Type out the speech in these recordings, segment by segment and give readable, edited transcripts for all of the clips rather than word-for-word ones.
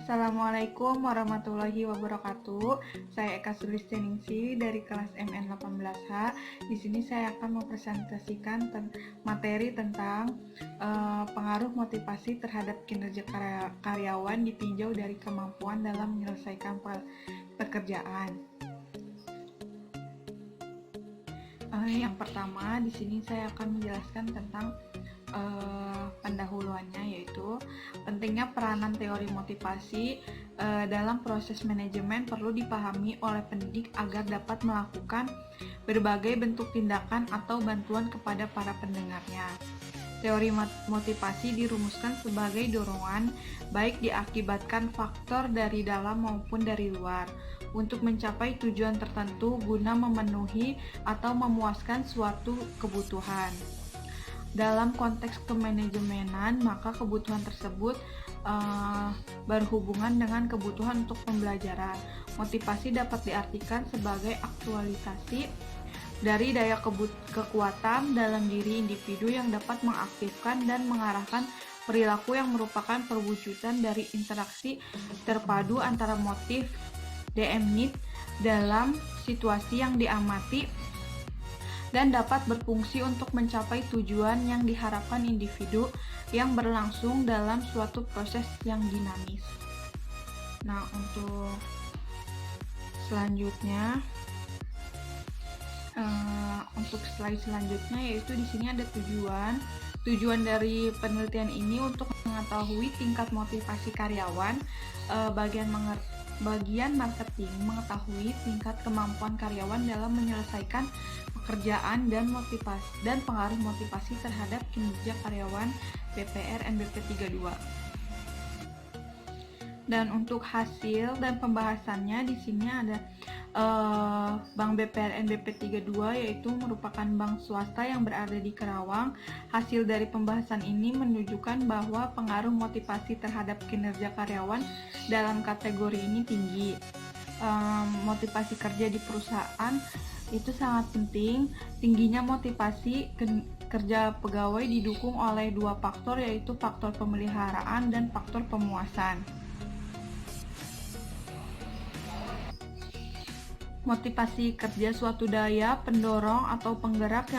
Assalamualaikum warahmatullahi wabarakatuh. Saya Eka Sulistianingsih dari kelas MN 18H. Di sini saya akan mempresentasikan materi tentang pengaruh motivasi terhadap kinerja karyawan ditinjau dari kemampuan dalam menyelesaikan pekerjaan. Yang pertama, di sini saya akan menjelaskan tentang pendahuluannya, yaitu pentingnya peranan teori motivasi dalam proses manajemen perlu dipahami oleh pendidik agar dapat melakukan berbagai bentuk tindakan atau bantuan kepada para pendengarnya. Teori motivasi dirumuskan sebagai dorongan baik diakibatkan faktor dari dalam maupun dari luar untuk mencapai tujuan tertentu guna memenuhi atau memuaskan suatu kebutuhan. Dalam konteks kemanajemenan, maka kebutuhan tersebut berhubungan dengan kebutuhan untuk pembelajaran. Motivasi dapat diartikan sebagai aktualisasi dari daya kekuatan dalam diri individu yang dapat mengaktifkan dan mengarahkan perilaku yang merupakan perwujudan dari interaksi terpadu antara motif DM need dalam situasi yang diamati dan dapat berfungsi untuk mencapai tujuan yang diharapkan individu yang berlangsung dalam suatu proses yang dinamis. Nah, untuk selanjutnya, untuk slide selanjutnya, yaitu di sini ada tujuan. Tujuan dari penelitian ini untuk mengetahui tingkat motivasi karyawan. Bagian marketing mengetahui tingkat kemampuan karyawan dalam menyelesaikan pekerjaan dan pengaruh motivasi terhadap kinerja karyawan BPR NBP 32. Dan untuk hasil dan pembahasannya, di sini ada Bank BPR NBP 32, yaitu merupakan bank swasta yang berada di Karawang. Hasil dari pembahasan ini menunjukkan bahwa pengaruh motivasi terhadap kinerja karyawan dalam kategori ini tinggi. Motivasi kerja di perusahaan itu sangat penting. Tingginya motivasi kerja pegawai didukung oleh dua faktor, yaitu faktor pemeliharaan dan faktor pemuasan. Motivasi kerja suatu daya pendorong atau penggerak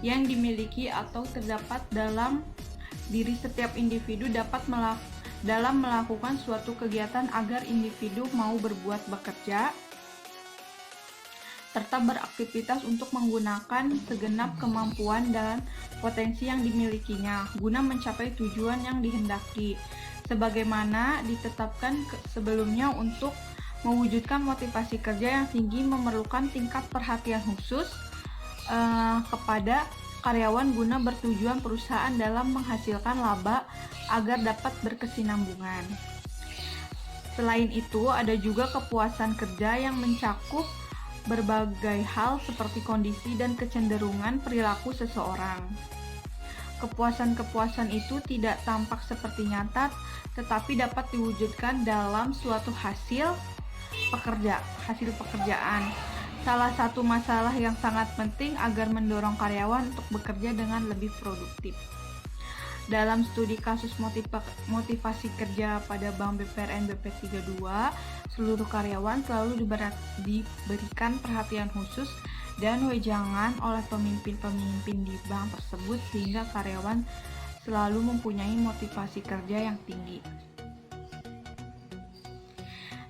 yang dimiliki atau terdapat dalam diri setiap individu dalam melakukan suatu kegiatan agar individu mau bekerja serta beraktivitas untuk menggunakan segenap kemampuan dan potensi yang dimilikinya guna mencapai tujuan yang dihendaki, sebagaimana ditetapkan sebelumnya. Untuk mewujudkan motivasi kerja yang tinggi memerlukan tingkat perhatian khusus kepada karyawan guna bertujuan perusahaan dalam menghasilkan laba agar dapat berkesinambungan. Selain itu, ada juga kepuasan kerja yang mencakup berbagai hal seperti kondisi dan kecenderungan perilaku seseorang. Kepuasan itu tidak tampak seperti nyata, tetapi dapat diwujudkan dalam suatu hasil pekerjaan. Salah satu masalah yang sangat penting agar mendorong karyawan untuk bekerja dengan lebih produktif. Dalam studi kasus motivasi kerja pada Bank BPR NBP 32, seluruh karyawan selalu diberikan perhatian khusus dan wejangan oleh pemimpin di bank tersebut sehingga karyawan selalu mempunyai motivasi kerja yang tinggi.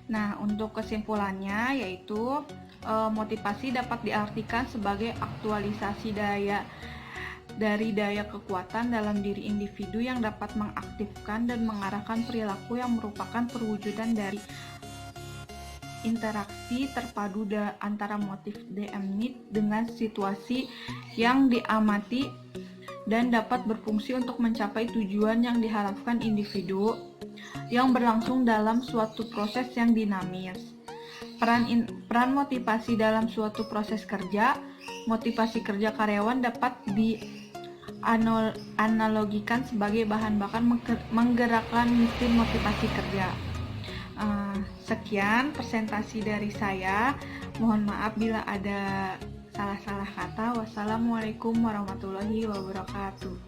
Nah, untuk kesimpulannya, yaitu motivasi dapat diartikan sebagai aktualisasi dari daya kekuatan dalam diri individu yang dapat mengaktifkan dan mengarahkan perilaku yang merupakan perwujudan dari interaksi terpadu antara motif DM need dengan situasi yang diamati dan dapat berfungsi untuk mencapai tujuan yang diharapkan individu yang berlangsung dalam suatu proses yang dinamis. Peran motivasi dalam suatu proses kerja. Motivasi kerja karyawan dapat dianalogikan sebagai bahan bakar menggerakkan mesin motivasi kerja. Sekian presentasi dari saya. Mohon maaf bila ada salah-salah kata. Wassalamualaikum warahmatullahi wabarakatuh.